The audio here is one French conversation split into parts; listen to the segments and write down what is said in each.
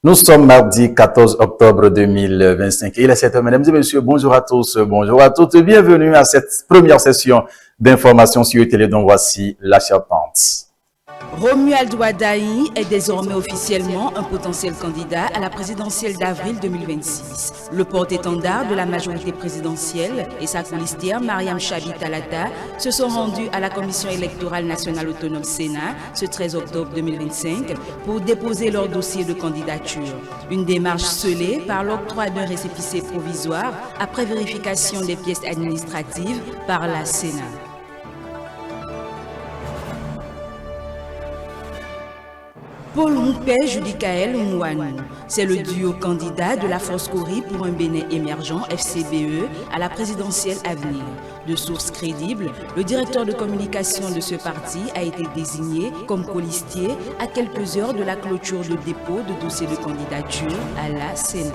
Nous sommes mardi 14 octobre 2025. Il est 7 heures, mesdames et messieurs. Bonjour à tous, bonjour à toutes. Bienvenue à cette première session d'information sur Télé. Donc voici la charpente. Romuald Ouadaï est désormais officiellement un potentiel candidat à la présidentielle d'avril 2026. Le porte-étendard de la majorité présidentielle et sa colistière Mariam Chabi Talata se sont rendus à la Commission électorale nationale autonome Sénat ce 13 octobre 2025 pour déposer leur dossier de candidature. Une démarche scellée par l'octroi d'un récépissé provisoire après vérification des pièces administratives par la Sénat. Paul Moupé Judicaël Mouanou, c'est le duo candidat de la Force Cori pour un Bénin émergent FCBE à la présidentielle à venir. De sources crédibles, le directeur de communication de ce parti a été désigné comme colistier à quelques heures de la clôture de dépôt de dossier de candidature à la Sénat.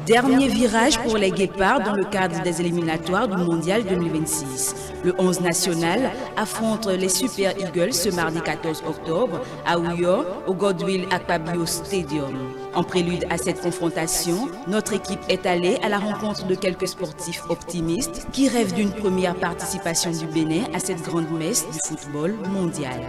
Dernier virage pour les Guépards dans le cadre des éliminatoires du Mondial 2026. Le 11 national affronte les Super Eagles ce mardi 14 octobre à Ouyo, au Godwill Akpabio Stadium. En prélude à cette confrontation, notre équipe est allée à la rencontre de quelques sportifs optimistes qui rêvent d'une première participation du Bénin à cette grande messe du football mondial.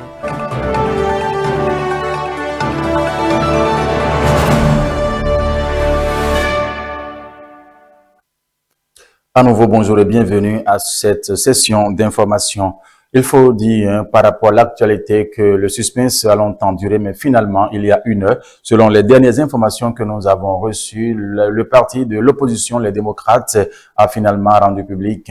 À nouveau, bonjour et bienvenue à cette session d'information. Il faut dire par rapport à l'actualité que le suspense a longtemps duré, mais finalement, il y a une heure, selon les dernières informations que nous avons reçues, le parti de l'opposition, les démocrates, a finalement rendu public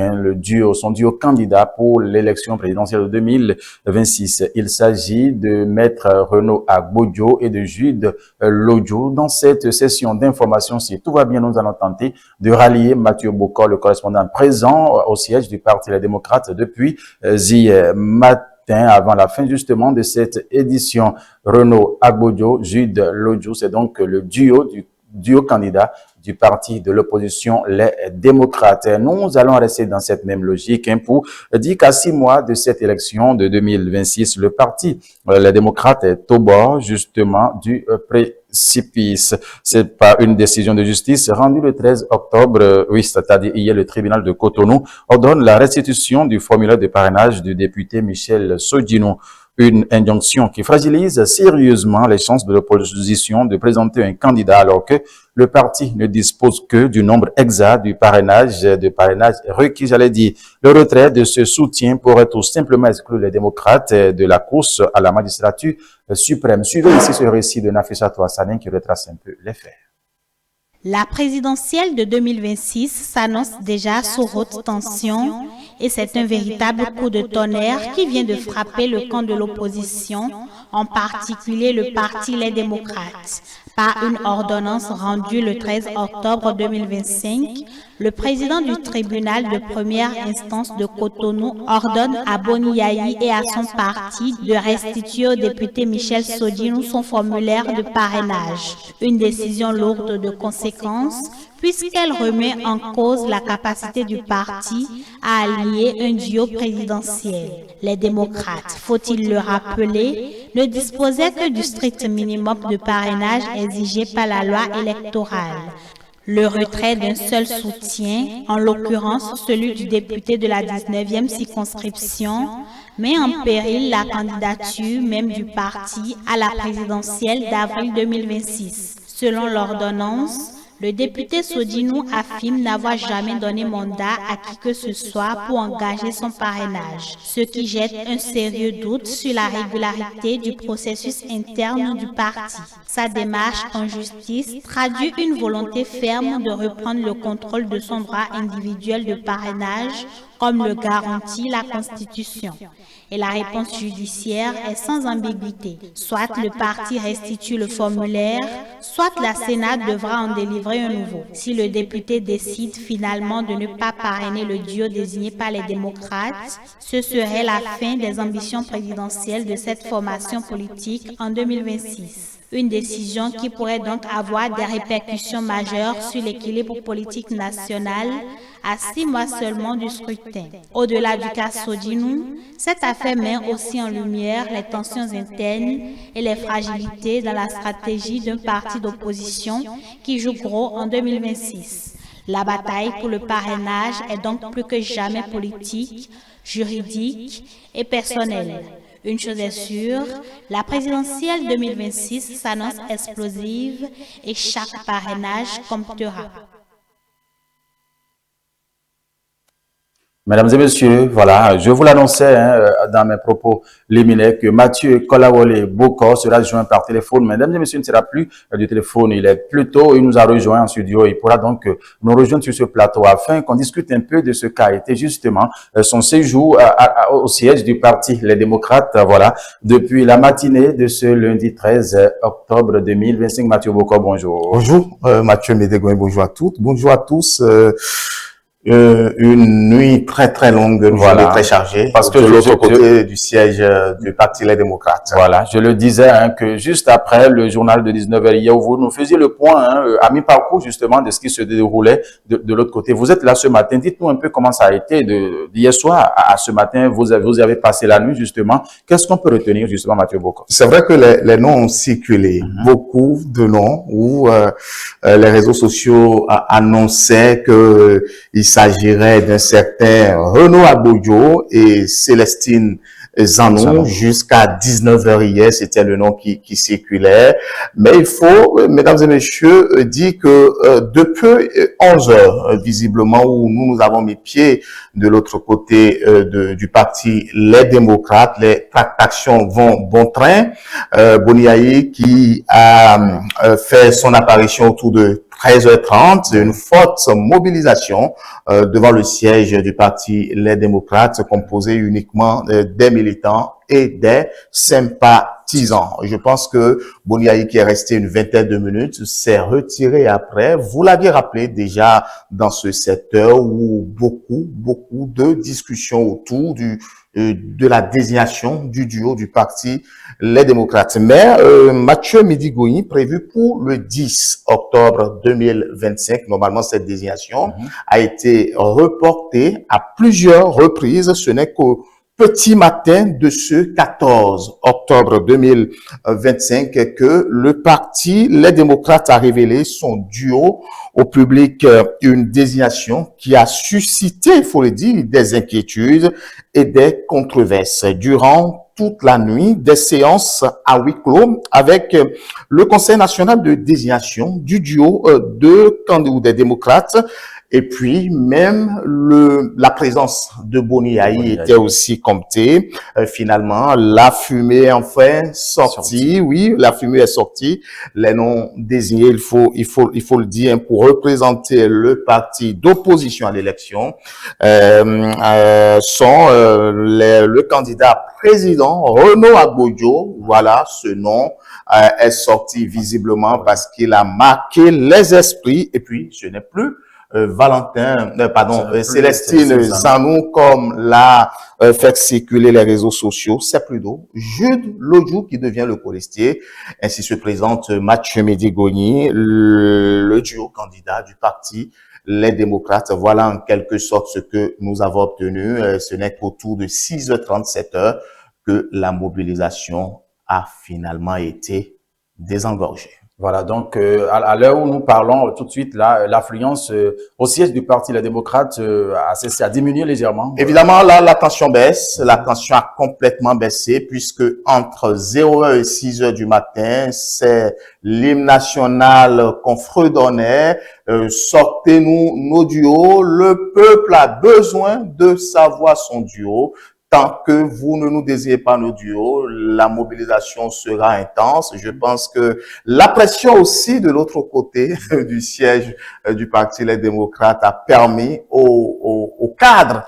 son duo candidat pour l'élection présidentielle de 2026. Il s'agit de Maître Renaud Agbodjo et de Jude Lodjo. Dans cette session d'information, si tout va bien, nous allons tenter de rallier Mathieu Bokor, le correspondant présent au siège du parti Les démocrates depuis hier matin, avant la fin justement de cette édition. Renaud Agbodjo, Jude Lodjo, c'est donc le duo candidat du parti de l'opposition, les démocrates. Nous allons rester dans cette même logique pour dire qu'à 6 mois de cette élection de 2026, le parti, les démocrates, est au bord justement du précipice. C'est par une décision de justice rendue le 13 octobre, c'est-à-dire hier, le tribunal de Cotonou ordonne la restitution du formulaire de parrainage du député Michel Sodinou. Une injonction qui fragilise sérieusement les chances de l'opposition de présenter un candidat alors que le parti ne dispose que du nombre exact du parrainage requis, j'allais dire. Le retrait de ce soutien pourrait tout simplement exclure les démocrates de la course à la magistrature suprême. Suivez ici ce récit de Nafisa Touassanen qui retrace un peu les faits. La présidentielle de 2026 s'annonce déjà sous haute tension et c'est un véritable coup de tonnerre qui vient de frapper le camp de l'opposition, en particulier le parti Les démocrates. Par une ordonnance rendue le 13 octobre 2025, le président du tribunal de première instance de Cotonou ordonne à Boni Yayi et à son parti de restituer au député Michel Sodinou son formulaire de parrainage. Une décision lourde de conséquences puisqu'elle remet en cause la capacité du parti à allier un duo présidentiel. Les démocrates, faut-il le rappeler, ne disposaient que du strict minimum de parrainage exigé par la loi électorale. Le retrait d'un seul soutien, en l'occurrence celui du député de la 19e circonscription, met en péril la candidature même du parti à la présidentielle d'avril 2026. Selon l'ordonnance, le député Sodinou affirme n'avoir jamais donné mandat à qui que ce soit pour engager son parrainage, ce qui jette un sérieux doute sur la régularité du processus interne du parti. Sa démarche en justice traduit une volonté ferme de reprendre le contrôle de son droit individuel de parrainage comme le garantit la Constitution. Et la réponse judiciaire est sans ambiguïté. Soit le parti restitue le formulaire, soit la Sénat devra en délivrer un nouveau. Si le député décide finalement de ne pas parrainer le duo désigné par les démocrates, ce serait la fin des ambitions présidentielles de cette formation politique en 2026. Une décision qui pourrait donc avoir des répercussions majeures sur l'équilibre politique national à 6 mois seulement du scrutin. Au-delà du cas Sodinou, cette affaire met aussi en lumière les tensions internes et les fragilités dans la stratégie d'un parti d'opposition qui joue gros en 2026. La bataille pour le parrainage est donc plus que jamais politique, juridique et personnelle. Une chose est sûre, la présidentielle 2026 s'annonce explosive et chaque parrainage comptera. Mesdames et messieurs, voilà, je vous l'annonçais dans mes propos liminaires que Mathieu Kolawole Bokor sera joint par téléphone. Mesdames et messieurs, il ne sera plus du téléphone, il est plutôt, il nous a rejoint en studio. Il pourra donc nous rejoindre sur ce plateau afin qu'on discute un peu de ce qu'a été justement son séjour au siège du parti Les Démocrates, voilà, depuis la matinée de ce lundi 13 octobre 2025. Mathieu Bokor, bonjour. Bonjour, Mathieu Médégoin, bonjour à toutes, bonjour à tous. Une nuit très longue, une journée très chargée, parce que de l'autre côté du siège du Parti Les Démocrates. Voilà, je le disais que juste après le journal de 19h hier, vous nous faisiez le point à mi-parcours justement de ce qui se déroulait de l'autre côté. Vous êtes là ce matin, dites-nous un peu comment ça a été d'hier soir à ce matin, vous avez passé la nuit justement. Qu'est-ce qu'on peut retenir justement, Mathieu Bokor? C'est vrai que les noms ont circulé, beaucoup de noms où les réseaux sociaux annonçaient que il s'agirait d'un certain Renaud Aboudjo et Célestine Zanou. Jusqu'à 19h hier, c'était le nom qui circulait. Mais il faut, mesdames et messieurs, dire que depuis 11h, visiblement, où nous avons mis pied de l'autre côté du parti Les Démocrates, les tractations vont bon train. Boniaï qui a fait son apparition autour de 13h30, une forte mobilisation devant le siège du parti Les Démocrates, composé uniquement des militants et des sympathisants. Je pense que Boniaï, qui est resté une vingtaine de minutes, s'est retiré après. Vous l'aviez rappelé déjà dans ce secteur où beaucoup de discussions autour de la désignation du duo du parti Les Démocrates. Mais Mathieu Médégoin, prévu pour le 10 octobre 2025, normalement cette désignation a été reportée à plusieurs reprises. Ce n'est qu'au petit matin de ce 14 octobre 2025 que le parti Les Démocrates a révélé son duo au public, une désignation qui a suscité, il faut le dire, des inquiétudes et des controverses. Durant toute la nuit, des séances à huis clos avec le Conseil national de désignation du duo de candidats des démocrates. Et puis, même la présence de Boniaï était aussi comptée. Finalement, la fumée est enfin sortie. Oui, la fumée est sortie. Les noms désignés, il faut le dire, pour représenter le parti d'opposition à l'élection, sont le candidat président Renaud Aboudjo. Voilà, ce nom est sorti visiblement parce qu'il a marqué les esprits. Et puis, ce n'est plus Célestine Zanou, comme l'a fait circuler les réseaux sociaux. C'est plutôt Jude Lodjou qui devient le colistier. Ainsi se présente Mathieu Médégoin, le duo candidat du parti Les Démocrates. Voilà en quelque sorte ce que nous avons obtenu. Ce n'est qu'autour de 6h30, 7h que la mobilisation a finalement été désengorgée. Voilà, donc à l'heure où nous parlons tout de suite, là, l'affluence au siège du parti Les Démocrates a diminué légèrement. Évidemment, là, la tension baisse. La tension a complètement baissé puisque entre 0h et 6h du matin, c'est l'hymne national qu'on fredonnait. Sortez-nous nos duos. Le peuple a besoin de savoir son duo. Tant que vous ne nous désirez pas nos duos, la mobilisation sera intense. Je pense que la pression aussi de l'autre côté du siège du Parti Les Démocrates a permis au cadre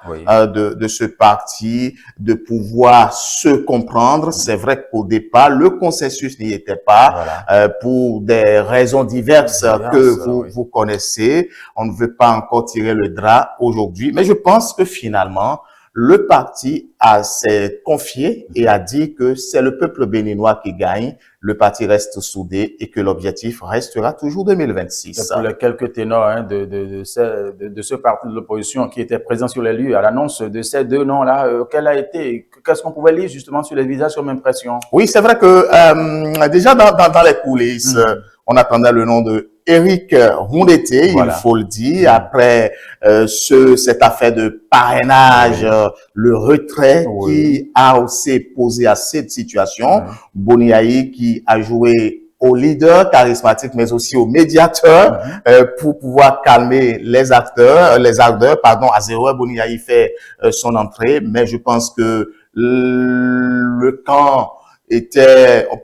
de ce parti de pouvoir se comprendre. C'est vrai qu'au départ, le consensus n'y était pas, pour des raisons diverses que vous connaissez. On ne veut pas encore tirer le drap aujourd'hui, mais je pense que finalement, le parti s'est confié et a dit que c'est le peuple béninois qui gagne, le parti reste soudé et que l'objectif restera toujours 2026. Pour les quelques ténors hein, de ce parti de l'opposition qui était présent sur les lieux à l'annonce de ces deux noms-là, qu'est-ce qu'on pouvait lire justement sur les visages comme impression? Oui, c'est vrai que déjà dans les coulisses, on attendait le nom de Éric Rondeté, voilà. Il faut le dire, après cette affaire de parrainage, le retrait qui a aussi posé à cette situation, Boniaï qui a joué au leader charismatique, mais aussi au médiateur pour pouvoir calmer les ardeurs. Azéroua Boniaï fait son entrée, mais je pense que le camp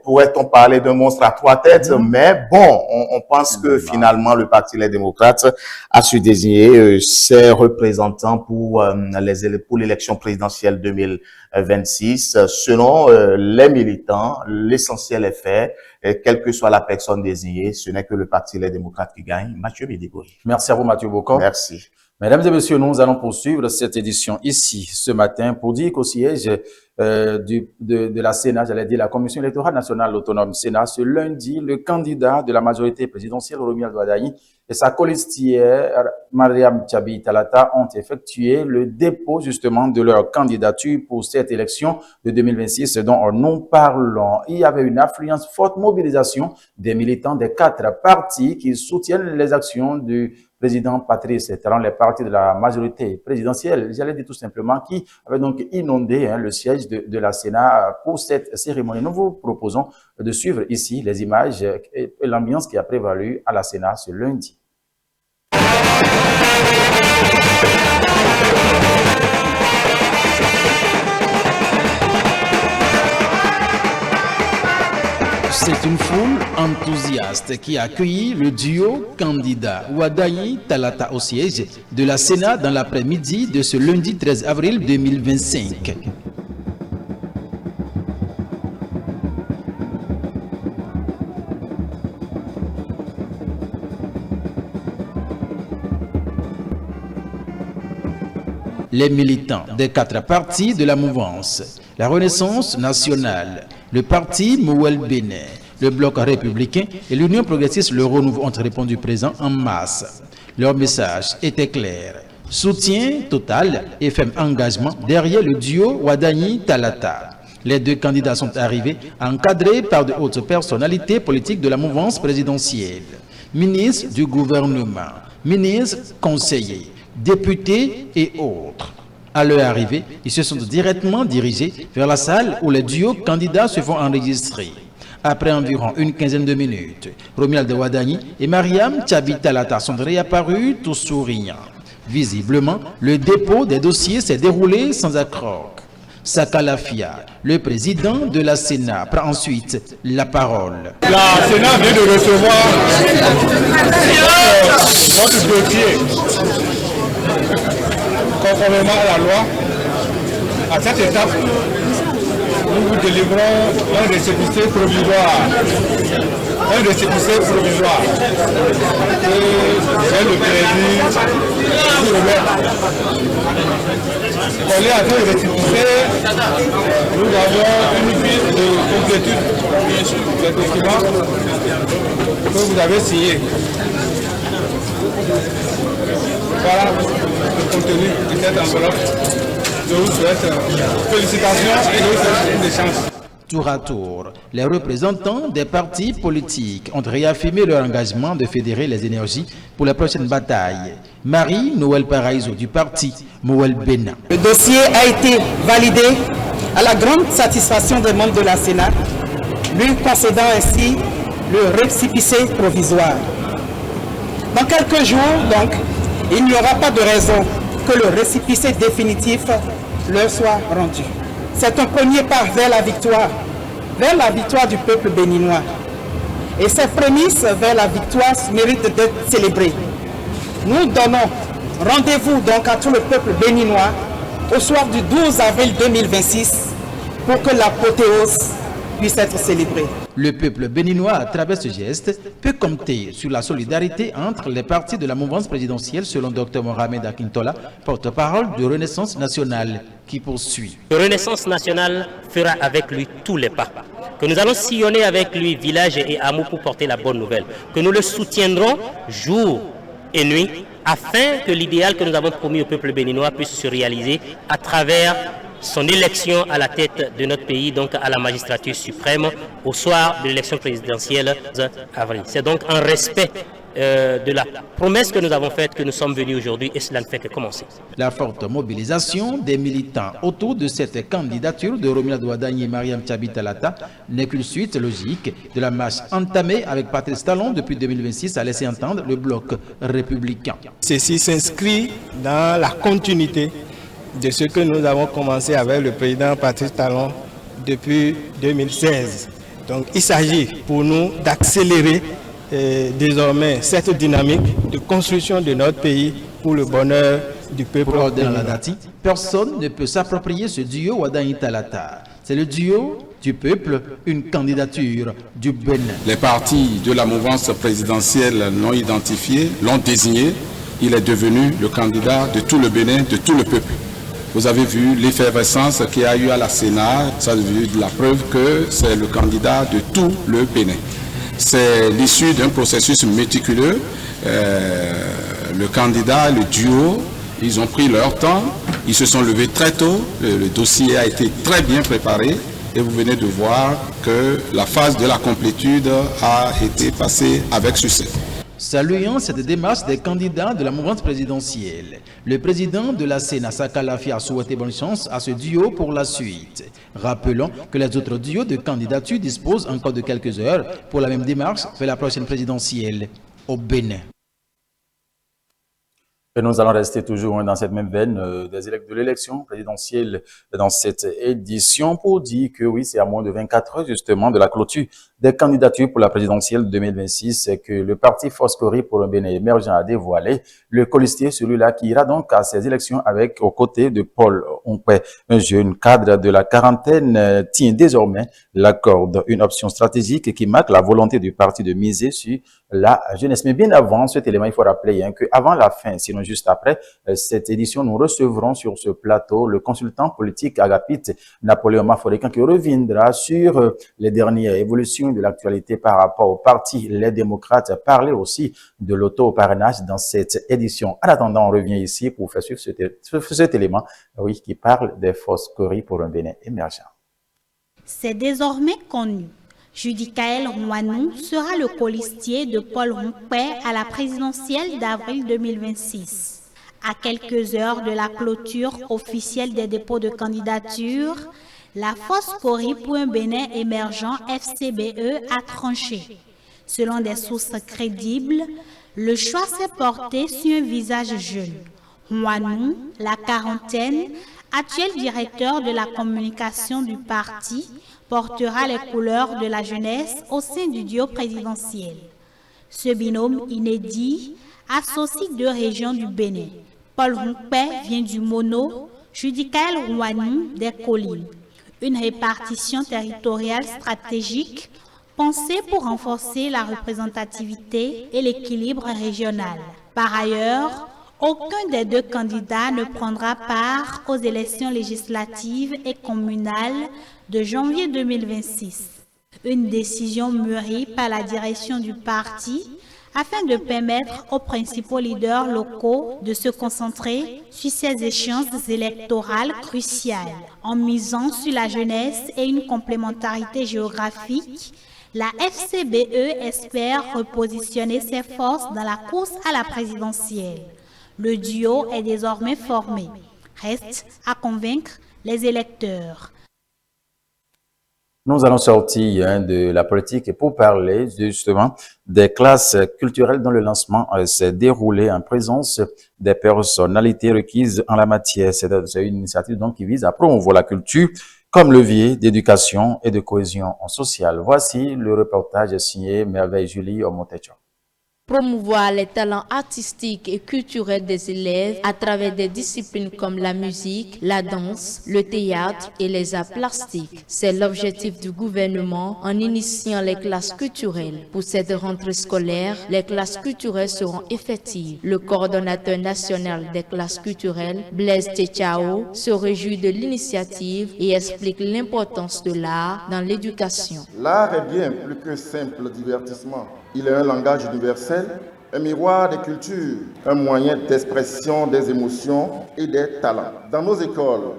pourrait-on parler d'un monstre à trois têtes, mais bon, on pense que finalement le Parti Les Démocrates a su désigner ses représentants pour l'élection présidentielle 2026. Selon les militants, l'essentiel est fait, quelle que soit la personne désignée, ce n'est que le Parti Les Démocrates qui gagne. Mathieu Bédégoy. Merci à vous Mathieu Bocco. Merci. Mesdames et messieurs, nous allons poursuivre cette édition ici ce matin pour dire qu'au siège de la Sénat, j'allais dire la Commission électorale nationale autonome Sénat, ce lundi, le candidat de la majorité présidentielle, Romuald Wadayi, et sa colistière, Mariam Tchabi Talata, ont effectué le dépôt justement de leur candidature pour cette élection de 2026 dont nous parlons. Il y avait une affluence, forte mobilisation des militants des 4 partis qui soutiennent les actions du président Patrice Talon, les partis de la majorité présidentielle, j'allais dire tout simplement, qui avait donc inondé le siège de la Sénat pour cette cérémonie. Nous vous proposons de suivre ici les images et l'ambiance qui a prévalu à la Sénat ce lundi. C'est une foule enthousiaste qui a accueilli le duo candidat Wadayi Talata au siège de la Sénat dans l'après-midi de ce lundi 13 avril 2025. Les militants des 4 partis de la mouvance, la Renaissance nationale, le parti Mouel Bénin, le Bloc républicain et l'Union progressiste Le Renouveau ont répondu présent en masse. Leur message était clair. Soutien total et ferme engagement derrière le duo Wadayi Talata. Les 2 candidats sont arrivés encadrés par de hautes personnalités politiques de la mouvance présidentielle. Ministres du gouvernement, ministres conseillers, députés et autres. À leur arrivée, ils se sont directement dirigés vers la salle où les duos candidats se font enregistrer. Après environ une quinzaine de minutes, Romuald Wadayi et Mariam Tchabi Talata sont réapparus tous souriants. Visiblement, le dépôt des dossiers s'est déroulé sans accroc. Sakalafia, le président de la Sénat, prend ensuite la parole. La Sénat vient de recevoir votre dossier. Conformément à la loi, à cette étape, nous vous délivrons un récépissé provisoire. Un récépissé provisoire. C'est le président de vous remettre. Collé à ce récépissé, nous avons une fiche de complétude des documents que vous avez signé. Voilà le contenu de cette enveloppe. Je vous souhaite félicitations et je vous souhaite une chance. Tour à tour, les représentants des partis politiques ont réaffirmé leur engagement de fédérer les énergies pour la prochaine bataille. Marie-Noël Paraiso du parti Mouel Bénin. Le dossier a été validé à la grande satisfaction des membres de la Sénat, lui concédant ainsi le récépissé provisoire. Dans quelques jours, donc, il n'y aura pas de raison que le récépissé définitif leur soit rendu. C'est un premier pas vers la victoire du peuple béninois. Et ces prémices vers la victoire méritent d'être célébrées. Nous donnons rendez-vous donc à tout le peuple béninois au soir du 12 avril 2026 pour que l'apothéose puisse être célébrée. Le peuple béninois, à travers ce geste, peut compter sur la solidarité entre les partis de la mouvance présidentielle, selon Dr Mohamed Akintola, porte-parole de Renaissance nationale, qui poursuit. Renaissance nationale fera avec lui tous les pas. Que nous allons sillonner avec lui village et hameaux pour porter la bonne nouvelle. Que nous le soutiendrons jour et nuit afin que l'idéal que nous avons promis au peuple béninois puisse se réaliser à travers son élection à la tête de notre pays, donc à la magistrature suprême, au soir de l'élection présidentielle d'avril. C'est donc un respect de la promesse que nous avons faite que nous sommes venus aujourd'hui et cela ne fait que commencer. La forte mobilisation des militants autour de cette candidature de Romuald Wadagni et Mariam Tchabi Talata n'est qu'une suite logique de la marche entamée avec Patrice Talon depuis 2026 a laissé entendre le bloc républicain. Ceci s'inscrit dans la continuité de ce que nous avons commencé avec le président Patrice Talon depuis 2016. Donc il s'agit pour nous d'accélérer désormais cette dynamique de construction de notre pays pour le bonheur du peuple. Pour la Dati, personne ne peut s'approprier ce duo Wadagni Talata. C'est le duo du peuple, une candidature du Bénin. Les partis de la mouvance présidentielle non identifiés l'ont désigné. Il est devenu le candidat de tout le Bénin, de tout le peuple. Vous avez vu l'effervescence qu'il y a eu à la Sénat, ça a vu la preuve que c'est le candidat de tout le Bénin. C'est l'issue d'un processus méticuleux. Le candidat, le duo, ils ont pris leur temps, ils se sont levés très tôt, le dossier a été très bien préparé et vous venez de voir que la phase de la complétude a été passée avec succès. Saluant cette démarche des candidats de la mouvance présidentielle, le président de la Sénat, Saka Lafi, a souhaité bonne chance à ce duo pour la suite. Rappelons que les autres duos de candidature disposent encore de quelques heures pour la même démarche vers la prochaine présidentielle au Bénin. Et nous allons rester toujours dans cette même veine de l'élection présidentielle dans cette édition pour dire que oui, c'est à moins de 24 heures justement de la clôture des candidatures pour la présidentielle 2026 que le parti Foscori pour un Bénin émergent a dévoilé le colistier, celui-là qui ira donc à ces élections avec aux côtés de Paul Onkwe, un jeune cadre de la quarantaine, tient désormais l'accorde, une option stratégique qui marque la volonté du parti de miser sur la jeunesse. Mais bien avant cet élément, il faut rappeler qu'avant la fin, sinon juste après cette édition, nous recevrons sur ce plateau le consultant politique Agapit Napoléon Maforekan qui reviendra sur les dernières évolutions de l'actualité par rapport au parti Les Démocrates, parler aussi de l'auto-parrainage dans cette édition. En attendant, on revient ici pour faire suivre cet élément oui, qui parle des Foscori pour un Bénin émergent. C'est désormais connu. Judicaël Rouanou sera le colistier de Paul Onkwe à la présidentielle d'avril 2026. À quelques heures de la clôture officielle des dépôts de candidature, la Foscori pour un Bénin émergent FCBE a tranché. Selon des sources crédibles, le choix s'est porté sur un visage jeune. Rouanou, la quarantaine, actuel directeur de la communication du parti, portera les couleurs de la jeunesse au sein du duo présidentiel. Ce binôme inédit associe deux régions du Bénin. Paul Onkwe vient du Mono, Judicaël Rouanou des collines. Une répartition territoriale stratégique pensée pour renforcer la représentativité et l'équilibre régional. Par ailleurs, aucun des deux candidats ne prendra part aux élections législatives et communales de janvier 2026. Une décision mûrie par la direction du parti afin de permettre aux principaux leaders locaux de se concentrer sur ces échéances électorales cruciales. En misant sur la jeunesse et une complémentarité géographique, la FCBE espère repositionner ses forces dans la course à la présidentielle. Le duo est désormais formé. Reste à convaincre les électeurs. Nous allons sortir de la politique pour parler justement des classes culturelles dont le lancement s'est déroulé en présence des personnalités requises en la matière. C'est une initiative donc qui vise à promouvoir la culture comme levier d'éducation et de cohésion sociale. Voici le reportage signé Merveille Julie Omotecho. promouvoir les talents artistiques et culturels des élèves à travers des disciplines comme la musique, la danse, le théâtre et les arts plastiques. C'est l'objectif du gouvernement en initiant les classes culturelles. Pour cette rentrée scolaire, les classes culturelles seront effectives. Le coordonnateur national des classes culturelles, Blaise Tchao, se réjouit de l'initiative et explique l'importance de l'art dans l'éducation. L'art est bien plus qu'un simple divertissement. Il est un langage universel, un miroir des cultures, un moyen d'expression des émotions et des talents. Dans nos écoles,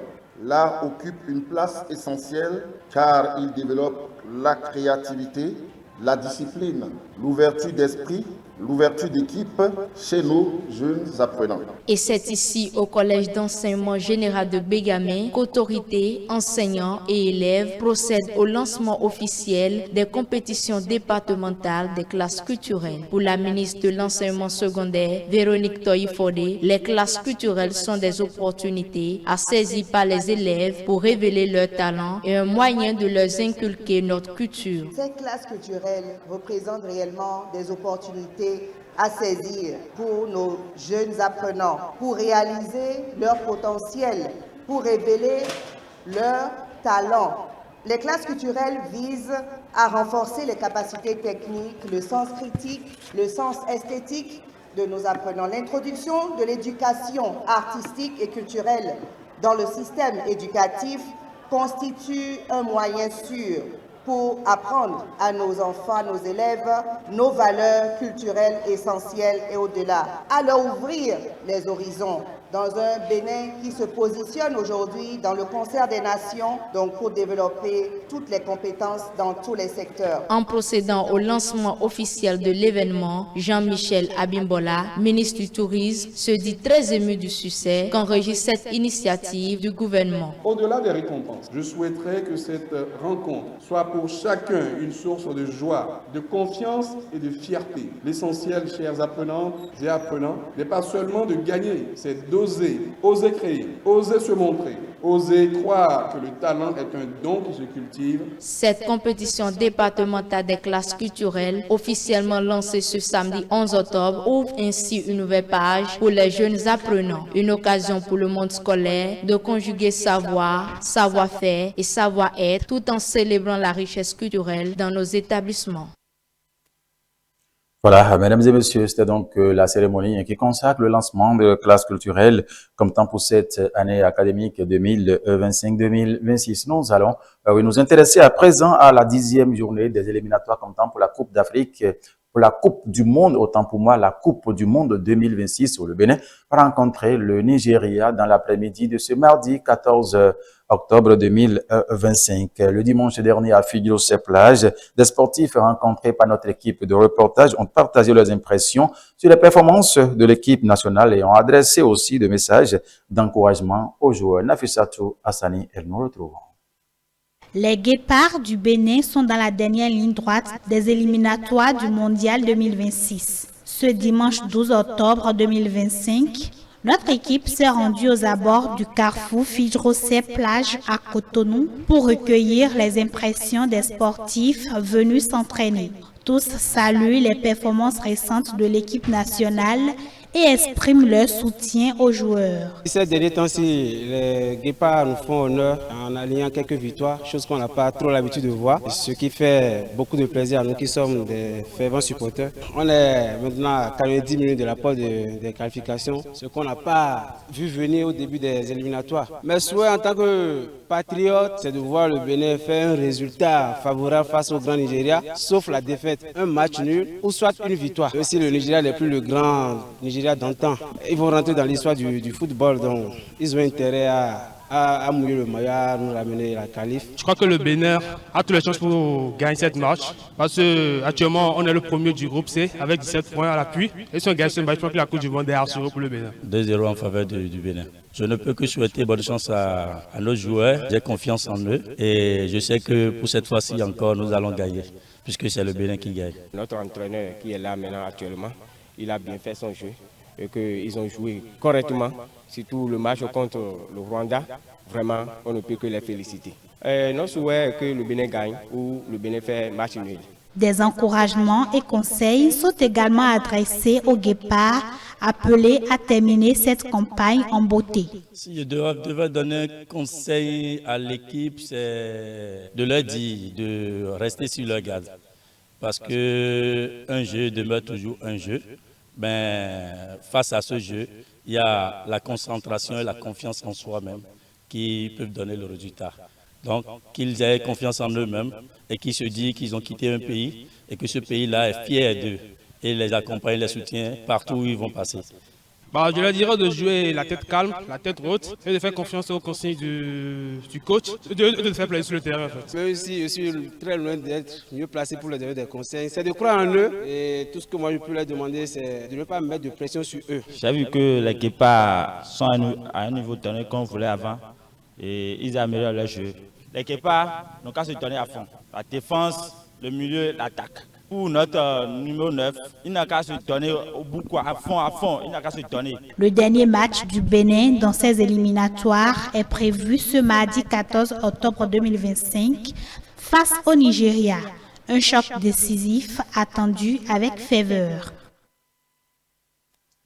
l'art occupe une place essentielle car il développe la créativité, la discipline, l'ouverture d'esprit, l'ouverture d'équipe chez nos jeunes apprenants. Et c'est ici, au Collège d'enseignement général de Bégamé, qu'autorités, enseignants et élèves procèdent au lancement officiel des compétitions départementales des classes culturelles. Pour la ministre de l'Enseignement secondaire, Véronique Toye-Fodé, les classes culturelles sont des opportunités à saisir par les élèves pour révéler leurs talents et un moyen de leur inculquer notre culture. Ces classes culturelles représentent réellement des opportunités à saisir pour nos jeunes apprenants, pour réaliser leur potentiel, pour révéler leurs talents. Les classes culturelles visent à renforcer les capacités techniques, le sens critique, le sens esthétique de nos apprenants. L'introduction de l'éducation artistique et culturelle dans le système éducatif constitue un moyen sûr pour apprendre à nos enfants, nos élèves, nos valeurs culturelles essentielles et au-delà, à leur ouvrir les horizons dans un Bénin qui se positionne aujourd'hui dans le concert des nations, donc pour développer toutes les compétences dans tous les secteurs. En procédant au lancement officiel de l'événement, Jean-Michel Abimbola, ministre du Tourisme, se dit très ému du succès qu'enregistre cette initiative du gouvernement. Au-delà des récompenses, je souhaiterais que cette rencontre soit pour chacun une source de joie, de confiance et de fierté. L'essentiel, chers apprenantes et apprenants, n'est pas seulement de gagner, c'est oser créer, oser se montrer, oser croire que le talent est un don qui se cultive. Cette compétition départementale des classes culturelles, officiellement lancée ce samedi 11 octobre, ouvre ainsi une nouvelle page pour les jeunes apprenants. Une occasion pour le monde scolaire de conjuguer savoir, savoir-faire et savoir-être tout en célébrant la richesse culturelle dans nos établissements. Voilà, mesdames et messieurs, c'était donc la cérémonie qui consacre le lancement de classes culturelles comme temps pour cette année académique 2025-2026. Nous allons nous intéresser à présent à la 10e journée des éliminatoires comme temps pour la Coupe d'Afrique, pour la Coupe du Monde, autant pour moi la Coupe du Monde 2026 où le Bénin va rencontrer le Nigeria dans l'après-midi de ce mardi 14 octobre 2025. Le dimanche dernier à Figueroa-Plage, des sportifs rencontrés par notre équipe de reportage ont partagé leurs impressions sur les performances de l'équipe nationale et ont adressé aussi des messages d'encouragement aux joueurs. Nafissatou Hassani, elle nous retrouve. Les Guépards du Bénin sont dans la dernière ligne droite des éliminatoires du Mondial 2026. Ce dimanche 12 octobre 2025, notre équipe s'est rendue aux abords du carrefour Figueroa-Plage à Cotonou pour recueillir les impressions des sportifs venus s'entraîner. Tous saluent les performances récentes de l'équipe nationale et expriment leur soutien aux joueurs. Ces derniers temps-ci, les Guépards nous font honneur en alliant quelques victoires, chose qu'on n'a pas trop l'habitude de voir, ce qui fait beaucoup de plaisir à nous qui sommes des fervents supporters. On est maintenant à 90 minutes de la pause des qualifications, ce qu'on n'a pas vu venir au début des éliminatoires. Mes souhaits en tant que patriote, c'est de voir le Bénin faire un résultat favorable face au Grand Nigeria, sauf la défaite, un match nul ou soit une victoire. Aussi le Nigeria n'est plus le grand Nigeria d'antan. Ils vont rentrer dans l'histoire du football, donc ils ont intérêt à mouiller le maillot, à nous ramener la qualif. Je crois que le Bénin a toutes les chances pour gagner cette match parce qu'actuellement on est le premier du groupe C avec 17 points à l'appui. Et si on gagne ce match, je pense que la Coupe du Monde est assurée pour le Bénin. 2-0 en faveur du Bénin. Je ne peux que souhaiter bonne chance à nos joueurs. J'ai confiance en eux et je sais que pour cette fois-ci encore nous allons gagner puisque c'est le Bénin qui gagne. Notre entraîneur qui est là maintenant actuellement, il a bien fait son jeu et qu'ils ont joué correctement, surtout le match contre le Rwanda. Vraiment, on ne peut que les féliciter. Notre souhait est que le Bénin gagne ou le Bénin fait match nul. Des encouragements et conseils sont également adressés aux guépards appelés à terminer cette campagne en beauté. Si je devais donner un conseil à l'équipe, c'est de leur dire de rester sur leur garde. Parce qu'un jeu demeure toujours un jeu. Face à ce jeu, il y a la concentration et la confiance en soi-même qui peuvent donner le résultat. Donc, qu'ils aient confiance en eux-mêmes et qu'ils se disent qu'ils ont quitté un pays et que ce pays-là est fier d'eux et les accompagne, les soutient partout où ils vont passer. Je leur dirais de jouer la tête calme, la tête haute et de faire confiance aux consignes du coach et de faire plaisir sur le terrain. En fait. Même si je suis très loin d'être mieux placé pour leur donner des conseils, c'est de croire en eux et tout ce que moi je peux leur demander, c'est de ne pas mettre de pression sur eux. J'ai vu que les guépards sont à un niveau donné qu'on voulait avant et ils améliorent leur jeu. Les guépards n'ont qu'à se donner à fond. La défense, le milieu, l'attaque. Pour notre numéro 9, il n'a qu'à se donner au bout, à fond, il n'a qu'à se donner. Le dernier match du Bénin dans ces éliminatoires est prévu ce mardi 14 octobre 2025 face au Nigeria. Un choc décisif attendu avec ferveur.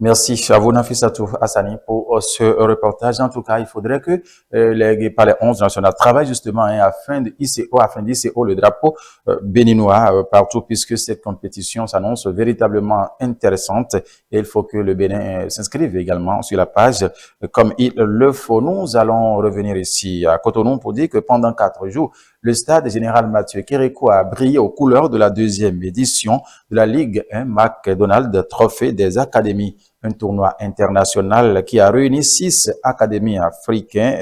Merci à vous, Nafissatou Hassani, pour ce reportage. En tout cas, il faudrait que les 11 nationales travaillent justement afin d'hisser le drapeau béninois partout, puisque cette compétition s'annonce véritablement intéressante et il faut que le Bénin s'inscrive également sur la page comme il le faut. Nous allons revenir ici à Cotonou pour dire que pendant 4 jours, le stade général Mathieu Kérékou a brillé aux couleurs de la 2e édition de la Ligue 1 McDonald's Trophée des Académies. Un tournoi international qui a réuni 6 académies africaines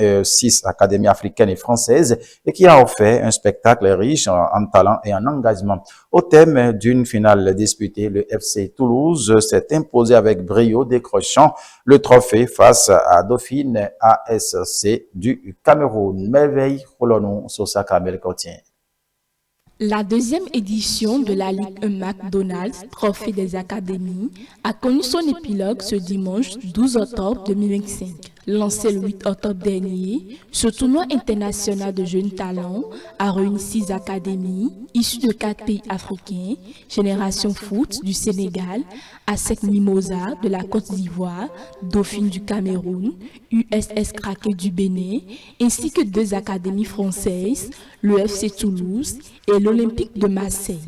et françaises et qui a offert un spectacle riche en talent et en engagement. Au thème d'une finale disputée, le FC Toulouse s'est imposé avec brio, décrochant le trophée face à Dauphine ASC du Cameroun. Merveille Rolonou Sosa Kamel Kotien. La 2e édition de la Ligue 1 McDonald's Trophée des Académies a connu son épilogue ce dimanche 12 octobre 2025. Lancé le 8 octobre dernier, ce tournoi international de jeunes talents a réuni 6 académies issues de 4 pays africains, Génération Foot du Sénégal, ASEC Mimosa de la Côte d'Ivoire, Dauphine du Cameroun, USS Kraké du Bénin, ainsi que 2 académies françaises, le FC Toulouse et l'Olympique de Marseille.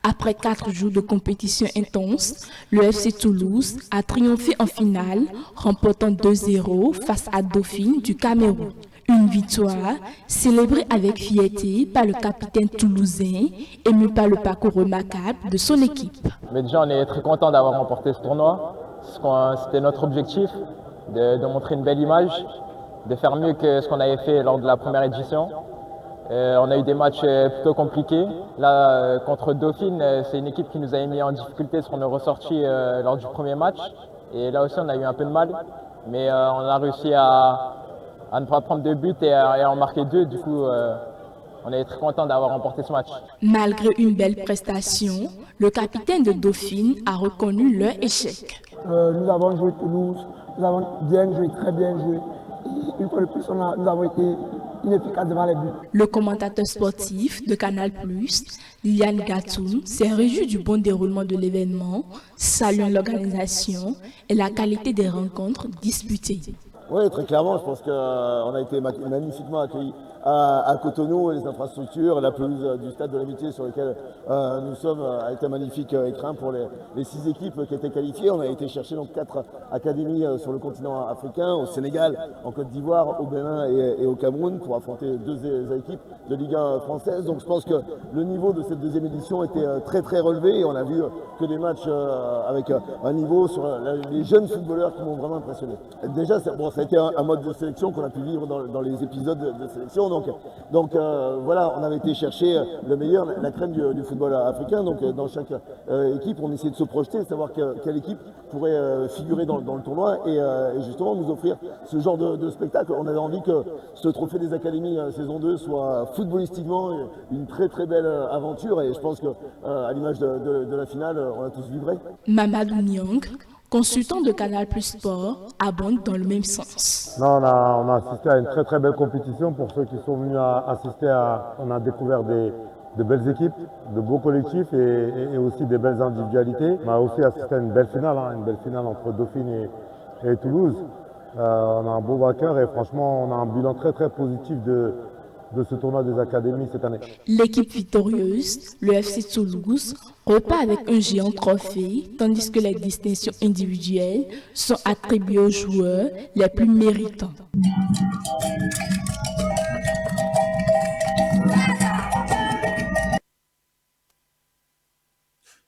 Après 4 jours de compétition intense, le FC Toulouse a triomphé en finale, remportant 2-0 face à Dauphine du Cameroun. Une victoire célébrée avec fierté par le capitaine toulousain, ému par le parcours remarquable de son équipe. Mais déjà, on est très content d'avoir remporté ce tournoi. C'était notre objectif, de montrer une belle image, de faire mieux que ce qu'on avait fait lors de la première édition. On a eu des matchs plutôt compliqués. Là, contre Dauphine, c'est une équipe qui nous a mis en difficulté parce qu'on est ressorti lors du premier match. Et là aussi, on a eu un peu de mal. Mais on a réussi à ne pas prendre de but et à en marquer 2. Du coup, on est très content d'avoir remporté ce match. Malgré une belle prestation, le capitaine de Dauphine a reconnu leur échec. Nous avons joué Toulouse, nous avons bien joué, très bien joué. Et une fois de plus, nous avons été inefficaces devant les buts. Le commentateur sportif de Canal+, Liliane Gatoun, s'est réjoui du bon déroulement de l'événement, saluant l'organisation et la qualité des rencontres disputées. Oui, très clairement, je pense qu'on a été magnifiquement accueillis à Cotonou, et les infrastructures, la pelouse du stade de l'Amitié sur lequel nous sommes a été un magnifique écrin pour les 6 équipes qui étaient qualifiées. On a été chercher donc 4 académies sur le continent africain, au Sénégal, en Côte d'Ivoire, au Bénin et au Cameroun pour affronter 2 équipes de Ligue 1 française. Donc je pense que le niveau de cette 2e édition était très très relevé et on a vu que des matchs avec un niveau sur les jeunes footballeurs qui m'ont vraiment impressionné. Déjà, ça a été un mode de sélection qu'on a pu vivre dans les épisodes de sélection. Donc voilà, on avait été chercher le meilleur, la crème du football africain. Donc dans chaque équipe, on essayait de se projeter, savoir quelle équipe pourrait figurer dans le tournoi et justement nous offrir ce genre de spectacle. On avait envie que ce trophée des académies saison 2 soit footballistiquement une très très belle aventure et je pense qu'à l'image de la finale, on a tous vibré. Mamadou Nyang, consultant de Canal+ Sport, abonde dans le même sens. Non, on a assisté à une très très belle compétition. Pour ceux qui sont venus assister, on a découvert des de belles équipes, de beaux collectifs et aussi des belles individualités. On a aussi assisté à une belle finale entre Dauphine et Toulouse. On a un beau vainqueur et franchement, on a un bilan très très positif de ce tournoi des académies cette année. L'équipe victorieuse, le FC Toulouse, repart avec un géant trophée, tandis que les distinctions individuelles sont attribuées aux joueurs les plus méritants.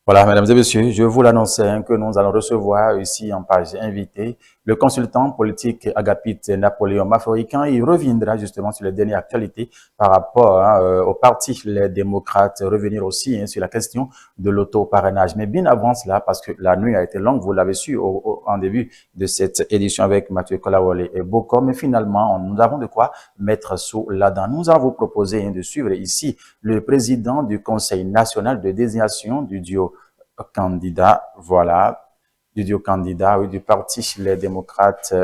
Voilà, mesdames et messieurs, je vous l'annonçais que nous allons recevoir ici en page invitée le consultant politique Agapite Napoléon Maforican. Il reviendra justement sur les dernières actualités par rapport au parti Les Démocrates, revenir aussi sur la question de l'auto-parrainage. Mais bien avant cela, parce que la nuit a été longue, vous l'avez su en début de cette édition avec Mathieu Kolawole et Boko, mais finalement, nous avons de quoi mettre sous la dent. Nous allons vous proposer de suivre ici le président du Conseil national de désignation du duo candidat, voilà, du duo candidat, oui, du parti Les Démocrates.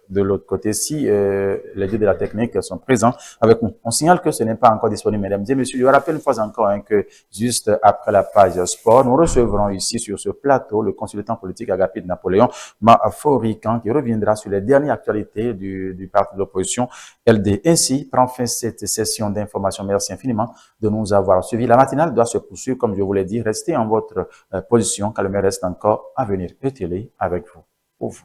De l'autre côté, si les dieux de la technique sont présents avec nous. On signale que ce n'est pas encore disponible, mesdames et messieurs. Je vous rappelle une fois encore que juste après la page sport, nous recevrons ici sur ce plateau le consultant politique Agapite Napoléon Maforican qui reviendra sur les dernières actualités du parti de l'opposition LD. Ainsi prend fin cette session d'information. Merci infiniment de nous avoir suivis. La matinale doit se poursuivre, comme je vous l'ai dit. Restez en votre position car le meilleur reste encore à venir. Et télé avec vous, pour vous.